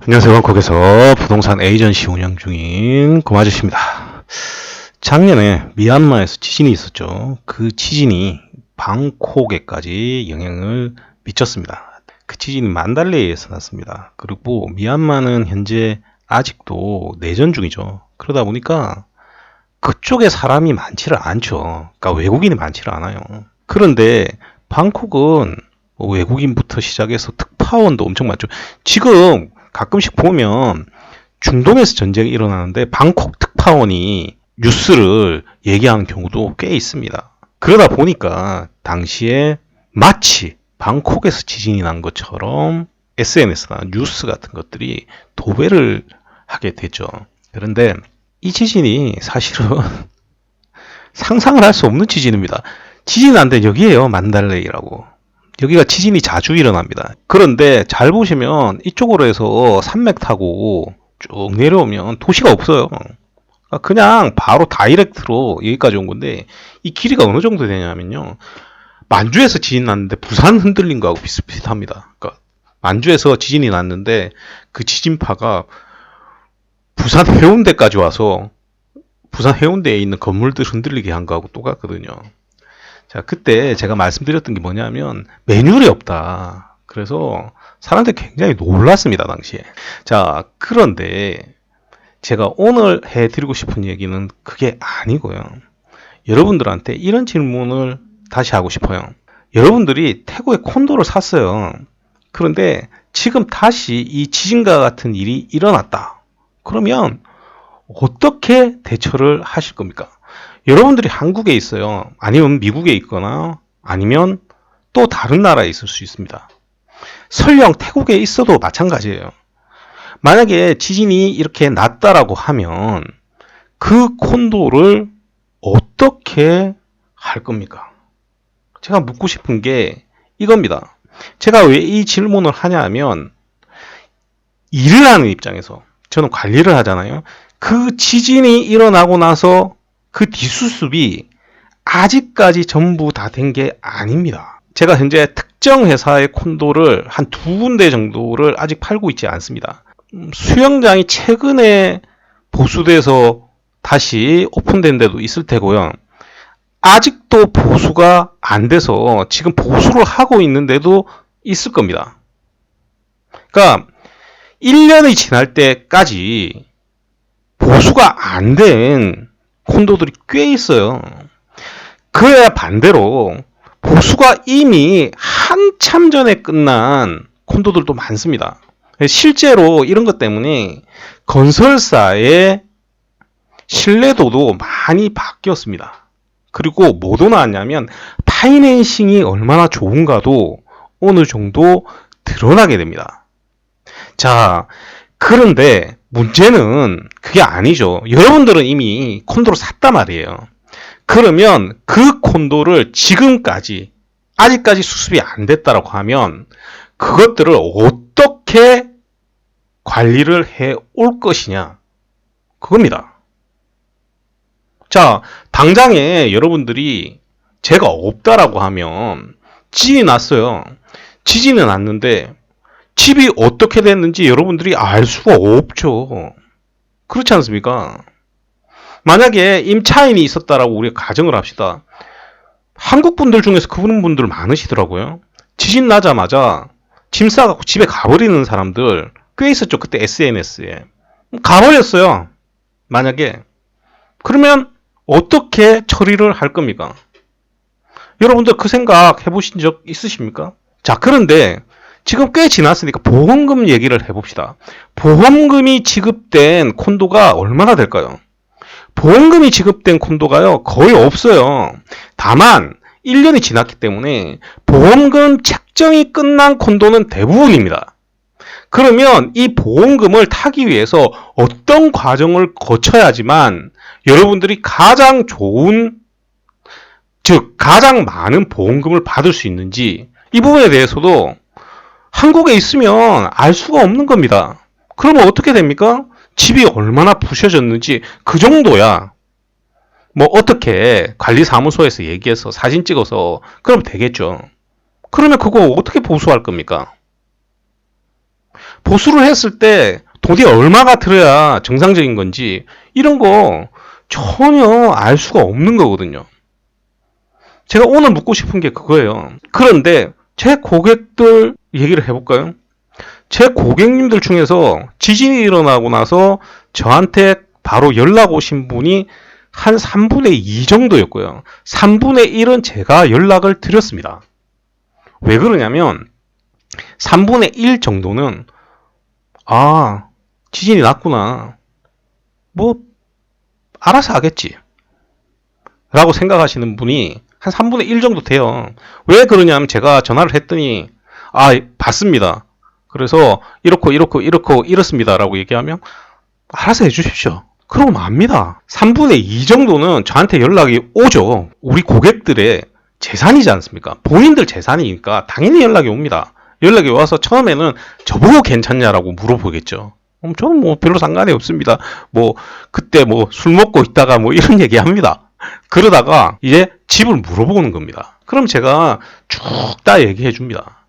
안녕하세요. 방콕에서 부동산 에이전시 운영 중인 고마주십니다. 작년에 미얀마에서 지진이 있었죠. 그 지진이 방콕에까지 영향을 미쳤습니다. 그 지진이 만달레이에서 났습니다. 그리고 미얀마는 현재 아직도 내전 중이죠. 그러다 보니까 그쪽에 사람이 많지를 않죠. 그러니까 외국인이 많지를 않아요. 그런데 방콕은 외국인부터 시작해서 특파원도 엄청 많죠. 지금 가끔씩 보면 중동에서 전쟁이 일어나는데 방콕 특파원이 뉴스를 얘기하는 경우도 꽤 있습니다. 그러다 보니까 당시에 마치 방콕에서 지진이 난 것처럼 SNS나 뉴스 같은 것들이 도배를 하게 되죠. 그런데 이 지진이 사실은 상상을 할 수 없는 지진입니다. 지진 난 데 여기에요. 만달레이라고. 여기가 지진이 자주 일어납니다. 그런데 잘 보시면 이쪽으로 해서 산맥 타고 쭉 내려오면 도시가 없어요. 그냥 바로 다이렉트로 여기까지 온 건데 이 길이가 어느 정도 되냐면요. 만주에서 지진 났는데 부산 흔들린 거하고 비슷비슷합니다. 그러니까 만주에서 지진이 났는데 그 지진파가 부산 해운대까지 와서 부산 해운대에 있는 건물들 흔들리게 한 거하고 똑같거든요. 자, 그때 제가 말씀드렸던 게 뭐냐면 매뉴얼이 없다. 그래서 사람들이 굉장히 놀랐습니다, 당시에. 자, 그런데 제가 오늘 해드리고 싶은 얘기는 그게 아니고요. 여러분들한테 이런 질문을 다시 하고 싶어요. 여러분들이 태국에 콘도를 샀어요. 그런데 지금 다시 이 지진과 같은 일이 일어났다. 그러면 어떻게 대처를 하실 겁니까? 여러분들이 한국에 있어요. 아니면 미국에 있거나 아니면 또 다른 나라에 있을 수 있습니다. 설령 태국에 있어도 마찬가지예요. 만약에 지진이 이렇게 났다라고 하면 그 콘도를 어떻게 할 겁니까? 제가 묻고 싶은 게 이겁니다. 제가 왜 이 질문을 하냐면 일을 하는 입장에서 저는 관리를 하잖아요. 그 지진이 일어나고 나서 그 뒷수습이 아직까지 전부 다 된 게 아닙니다. 제가 현재 특정 회사의 콘도를 한 두 군데 정도를 아직 팔고 있지 않습니다. 수영장이 최근에 보수돼서 다시 오픈된 데도 있을 테고요. 아직도 보수가 안 돼서 지금 보수를 하고 있는데도 있을 겁니다. 그러니까 1년이 지날 때까지 보수가 안 된 콘도들이 꽤 있어요. 그래야 반대로 보수가 이미 한참 전에 끝난 콘도들도 많습니다. 실제로 이런 것 때문에 건설사의 신뢰도도 많이 바뀌었습니다. 그리고 뭐도 나왔냐면 파이낸싱이 얼마나 좋은가도 어느 정도 드러나게 됩니다. 자, 그런데 문제는 그게 아니죠. 여러분들은 이미 콘도를 샀단 말이에요. 그러면 그 콘도를 지금까지 아직까지 수습이 안 됐다라고 하면 그것들을 어떻게 관리를 해 올 것이냐, 그겁니다. 자, 당장에 여러분들이 제가 없다라고 하면 지진이 났어요. 지진이 났는데 집이 어떻게 됐는지 여러분들이 알 수가 없죠. 그렇지 않습니까? 만약에 임차인이 있었다라고 우리가 가정을 합시다. 한국 분들 중에서 그런 분들 많으시더라고요. 지진 나자마자 짐 싸갖고 집에 가버리는 사람들 꽤 있었죠. 그때 SNS에. 가버렸어요. 만약에. 그러면 어떻게 처리를 할 겁니까? 여러분들 그 생각 해보신 적 있으십니까? 자, 그런데 지금 꽤 지났으니까 보험금 얘기를 해봅시다. 보험금이 지급된 콘도가 얼마나 될까요? 보험금이 지급된 콘도가요, 거의 없어요. 다만 1년이 지났기 때문에 보험금 책정이 끝난 콘도는 대부분입니다. 그러면 이 보험금을 타기 위해서 어떤 과정을 거쳐야지만 여러분들이 가장 좋은, 즉 가장 많은 보험금을 받을 수 있는지, 이 부분에 대해서도 한국에 있으면 알 수가 없는 겁니다. 그러면 어떻게 됩니까? 집이 얼마나 부셔졌는지 그 정도야. 뭐 어떻게 관리사무소에서 얘기해서 사진 찍어서 그러면 되겠죠. 그러면 그거 어떻게 보수할 겁니까? 보수를 했을 때 돈이 얼마가 들어야 정상적인 건지 이런 거 전혀 알 수가 없는 거거든요. 제가 오늘 묻고 싶은 게 그거예요. 그런데 제 고객들 얘기를 해볼까요? 제 고객님들 중에서 지진이 일어나고 나서 저한테 바로 연락 오신 분이 한 3분의 2 정도였고요. 3분의 1은 제가 연락을 드렸습니다. 왜 그러냐면 3분의 1 정도는 지진이 났구나. 뭐 알아서 하겠지. 라고 생각하시는 분이 한 3분의 1 정도 돼요. 왜 그러냐면 제가 전화를 했더니 봤습니다. 그래서 이렇습니다. 라고 얘기하면 알아서 해주십시오. 그러고 맙니다. 3분의 2 정도는 저한테 연락이 오죠. 우리 고객들의 재산이지 않습니까? 본인들 재산이니까 당연히 연락이 옵니다. 연락이 와서 처음에는 저보고 괜찮냐라고 물어보겠죠. 저는 뭐 별로 상관이 없습니다. 그때 술 먹고 있다가 이런 얘기 합니다. 그러다가 이제 집을 물어보는 겁니다. 그럼 제가 쭉 다 얘기해 줍니다.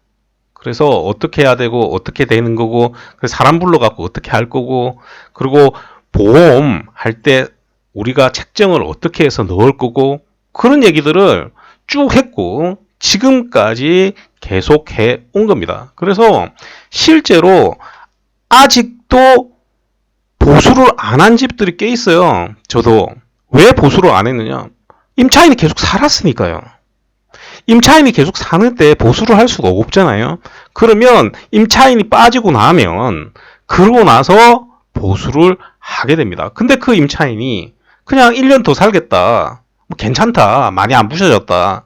그래서 어떻게 해야 되고 어떻게 되는 거고 사람 불러갖고 어떻게 할 거고 그리고 보험 할 때 우리가 책정을 어떻게 해서 넣을 거고 그런 얘기들을 쭉 했고 지금까지 계속 해 온 겁니다. 그래서 실제로 아직도 보수를 안 한 집들이 꽤 있어요. 저도 왜 보수를 안 했느냐? 임차인이 계속 살았으니까요. 임차인이 계속 사는데 보수를 할 수가 없잖아요. 그러면 임차인이 빠지고 나면 그러고 나서 보수를 하게 됩니다. 근데 그 임차인이 그냥 1년 더 살겠다. 괜찮다. 많이 안 부셔졌다.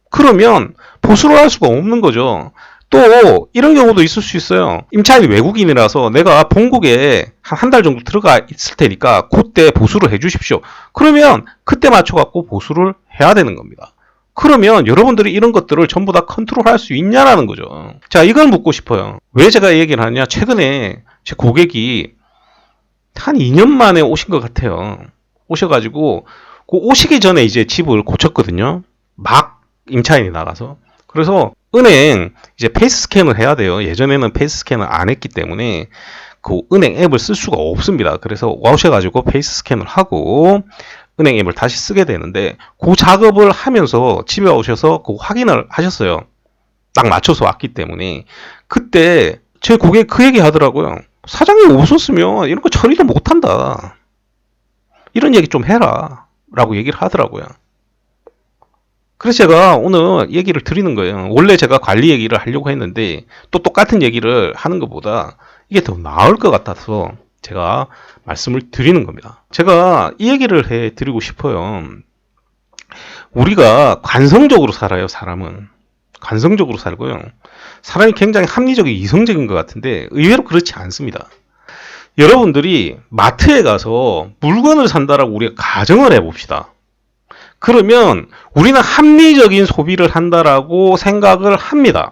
그러면 보수를 할 수가 없는 거죠. 또 이런 경우도 있을 수 있어요. 임차인이 외국인이라서 내가 본국에 한 달 정도 들어가 있을 테니까 그때 보수를 해 주십시오. 그러면 그때 맞춰갖고 보수를 해야 되는 겁니다. 그러면 여러분들이 이런 것들을 전부 다 컨트롤할 수 있냐라는 거죠. 자, 이걸 묻고 싶어요. 왜 제가 이 얘기를 하냐? 최근에 제 고객이 한 2년 만에 오신 것 같아요. 오셔가지고 오시기 전에 이제 집을 고쳤거든요. 막 임차인이 나가서. 그래서 은행 이제 페이스 스캔을 해야 돼요. 예전에는 페이스 스캔을 안 했기 때문에 그 은행 앱을 쓸 수가 없습니다. 그래서 오셔가지고 페이스 스캔을 하고 은행 앱을 다시 쓰게 되는데 그 작업을 하면서 집에 오셔서 그 확인을 하셨어요. 딱 맞춰서 왔기 때문에. 그때 제 고객 그 얘기 하더라고요. 사장님 없었으면 이런 거 처리도 못한다. 이런 얘기 좀 해라. 라고 얘기를 하더라고요. 그래서 제가 오늘 얘기를 드리는 거예요. 원래 제가 관리 얘기를 하려고 했는데 또 똑같은 얘기를 하는 것보다 이게 더 나을 것 같아서 제가 말씀을 드리는 겁니다. 제가 이 얘기를 해 드리고 싶어요. 우리가 관성적으로 살아요, 사람은. 관성적으로 살고요. 사람이 굉장히 합리적이고 이성적인 것 같은데 의외로 그렇지 않습니다. 여러분들이 마트에 가서 물건을 산다라고 우리가 가정을 해봅시다. 그러면 우리는 합리적인 소비를 한다라고 생각을 합니다.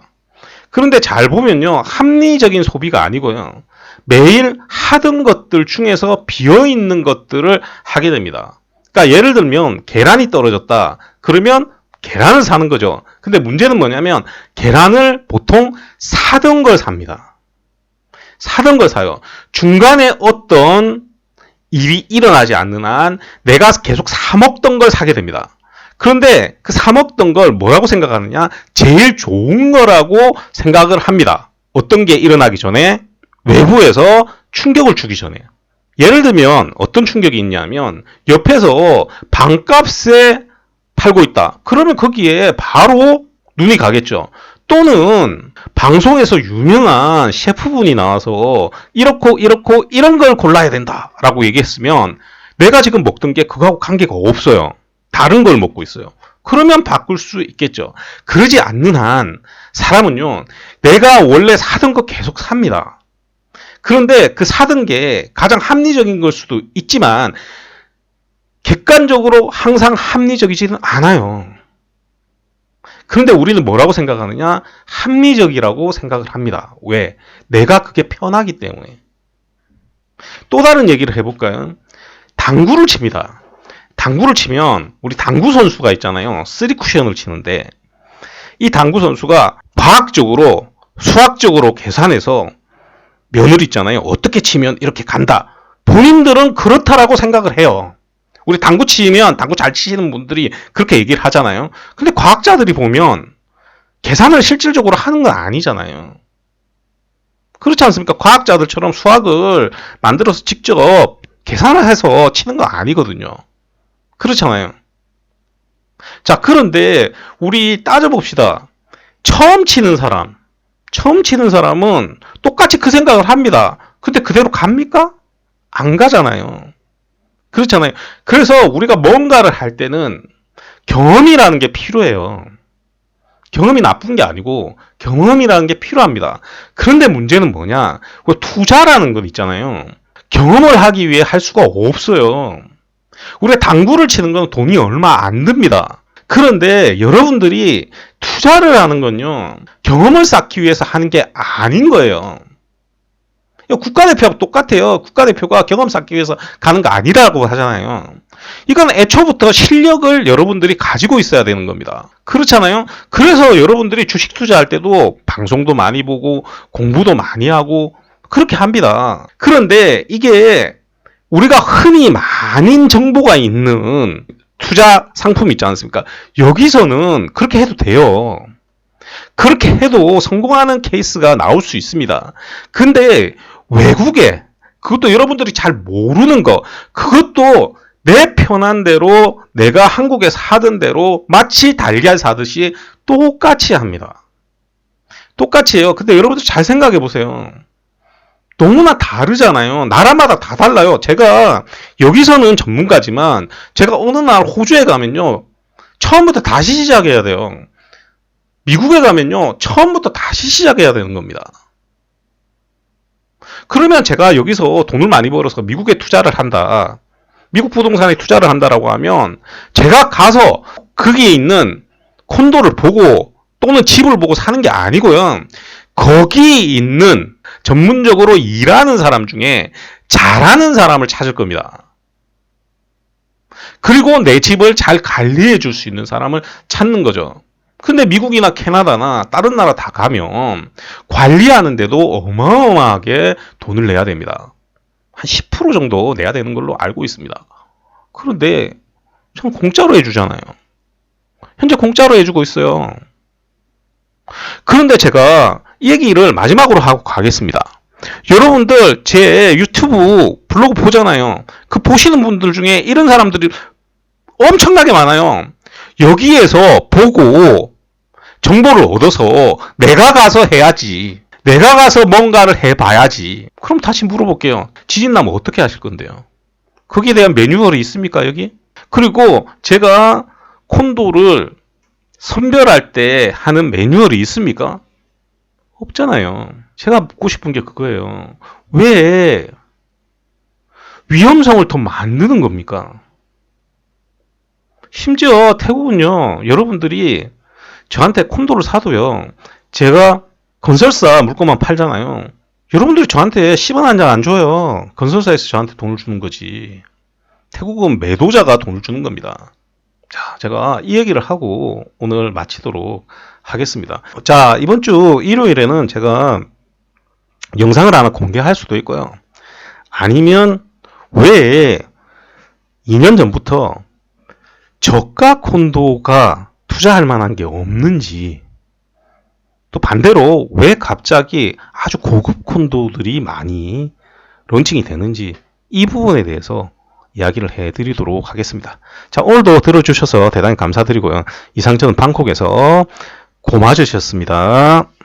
그런데 잘 보면요. 합리적인 소비가 아니고요. 매일 하던 것들 중에서 비어있는 것들을 하게 됩니다. 그러니까 예를 들면 계란이 떨어졌다. 그러면 계란을 사는 거죠. 근데 문제는 뭐냐면 계란을 보통 사던 걸 삽니다. 사던 걸 사요. 중간에 어떤 일이 일어나지 않는 한 내가 계속 사 먹던 걸 사게 됩니다. 그런데 그 사 먹던 걸 뭐라고 생각하느냐? 제일 좋은 거라고 생각을 합니다. 어떤 게 일어나기 전에? 외부에서 충격을 주기 전에. 예를 들면 어떤 충격이 있냐면 옆에서 반값에 팔고 있다. 그러면 거기에 바로 눈이 가겠죠. 또는 방송에서 유명한 셰프분이 나와서 이렇고 이런 걸 골라야 된다라고 얘기했으면 내가 지금 먹던 게 그거하고 관계가 없어요. 다른 걸 먹고 있어요. 그러면 바꿀 수 있겠죠. 그러지 않는 한 사람은요. 내가 원래 사던 거 계속 삽니다. 그런데 그 사던 게 가장 합리적인 걸 수도 있지만 객관적으로 항상 합리적이지는 않아요. 그런데 우리는 뭐라고 생각하느냐? 합리적이라고 생각을 합니다. 왜? 내가 그게 편하기 때문에. 또 다른 얘기를 해볼까요? 당구를 칩니다. 당구를 치면 우리 당구 선수가 있잖아요. 3쿠션을 치는데 이 당구 선수가 과학적으로 수학적으로 계산해서 면을 있잖아요. 어떻게 치면 이렇게 간다. 본인들은 그렇다라고 생각을 해요. 우리 당구 치면 당구 잘 치시는 분들이 그렇게 얘기를 하잖아요. 근데 과학자들이 보면 계산을 실질적으로 하는 건 아니잖아요. 그렇지 않습니까? 과학자들처럼 수학을 만들어서 직접 계산을 해서 치는 건 아니거든요. 그렇잖아요. 자, 그런데 우리 따져봅시다. 처음 치는 사람은 똑같이 그 생각을 합니다. 근데 그대로 갑니까? 안 가잖아요. 그렇잖아요. 그래서 우리가 뭔가를 할 때는 경험이라는 게 필요해요. 경험이 나쁜 게 아니고 경험이라는 게 필요합니다. 그런데 문제는 뭐냐? 투자라는 것 있잖아요. 경험을 하기 위해 할 수가 없어요. 우리가 당구를 치는 건 돈이 얼마 안 듭니다. 그런데 여러분들이 투자를 하는 건요, 경험을 쌓기 위해서 하는 게 아닌 거예요. 국가대표하고 똑같아요. 국가대표가 경험 쌓기 위해서 가는 거 아니라고 하잖아요. 이건 애초부터 실력을 여러분들이 가지고 있어야 되는 겁니다. 그렇잖아요. 그래서 여러분들이 주식 투자할 때도 방송도 많이 보고 공부도 많이 하고 그렇게 합니다. 그런데 이게 우리가 흔히 많은 정보가 있는 투자 상품 있지 않습니까? 여기서는 그렇게 해도 돼요. 그렇게 해도 성공하는 케이스가 나올 수 있습니다. 근데 외국에, 그것도 여러분들이 잘 모르는 거, 그것도 내 편한 대로 내가 한국에서 하던 대로 마치 달걀 사듯이 똑같이 합니다. 똑같이 해요. 근데 여러분들 잘 생각해 보세요. 너무나 다르잖아요. 나라마다 다 달라요. 제가 여기서는 전문가지만 제가 어느 날 호주에 가면요, 처음부터 다시 시작해야 돼요. 미국에 가면요, 처음부터 다시 시작해야 되는 겁니다. 그러면 제가 여기서 돈을 많이 벌어서 미국에 투자를 한다, 미국 부동산에 투자를 한다라고 하면 제가 가서 거기에 있는 콘도를 보고 또는 집을 보고 사는 게 아니고요, 거기 있는 전문적으로 일하는 사람 중에 잘하는 사람을 찾을 겁니다. 그리고 내 집을 잘 관리해 줄 수 있는 사람을 찾는 거죠. 근데 미국이나 캐나다나 다른 나라 다 가면 관리하는데도 어마어마하게 돈을 내야 됩니다. 한 10% 정도 내야 되는 걸로 알고 있습니다. 그런데 전 공짜로 해주잖아요. 현재 공짜로 해주고 있어요. 그런데 제가 이 얘기를 마지막으로 하고 가겠습니다. 여러분들 제 유튜브 블로그 보잖아요. 그 보시는 분들 중에 이런 사람들이 엄청나게 많아요. 여기에서 보고 정보를 얻어서 내가 가서 해야지, 내가 가서 뭔가를 해봐야지. 그럼 다시 물어볼게요. 지진 나면 어떻게 하실 건데요? 거기에 대한 매뉴얼이 있습니까, 여기? 그리고 제가 콘도를 선별할 때 하는 매뉴얼이 있습니까? 없잖아요. 제가 묻고 싶은 게 그거예요. 왜 위험성을 더 만드는 겁니까? 심지어 태국은요, 여러분들이 저한테 콘도를 사도요, 제가 건설사 물건만 팔잖아요. 여러분들이 저한테 10원 한 장 안 줘요. 건설사에서 저한테 돈을 주는 거지. 태국은 매도자가 돈을 주는 겁니다. 자, 제가 이 얘기를 하고 오늘 마치도록 하겠습니다. 자, 이번 주 일요일에는 제가 영상을 하나 공개할 수도 있고요. 아니면 왜 2년 전부터 저가 콘도가 투자할 만한 게 없는지, 또 반대로 왜 갑자기 아주 고급 콘도들이 많이 런칭이 되는지, 이 부분에 대해서 이야기를 해드리도록 하겠습니다. 자, 오늘도 들어주셔서 대단히 감사드리고요. 이상 저는 방콕에서 고마주셨습니다.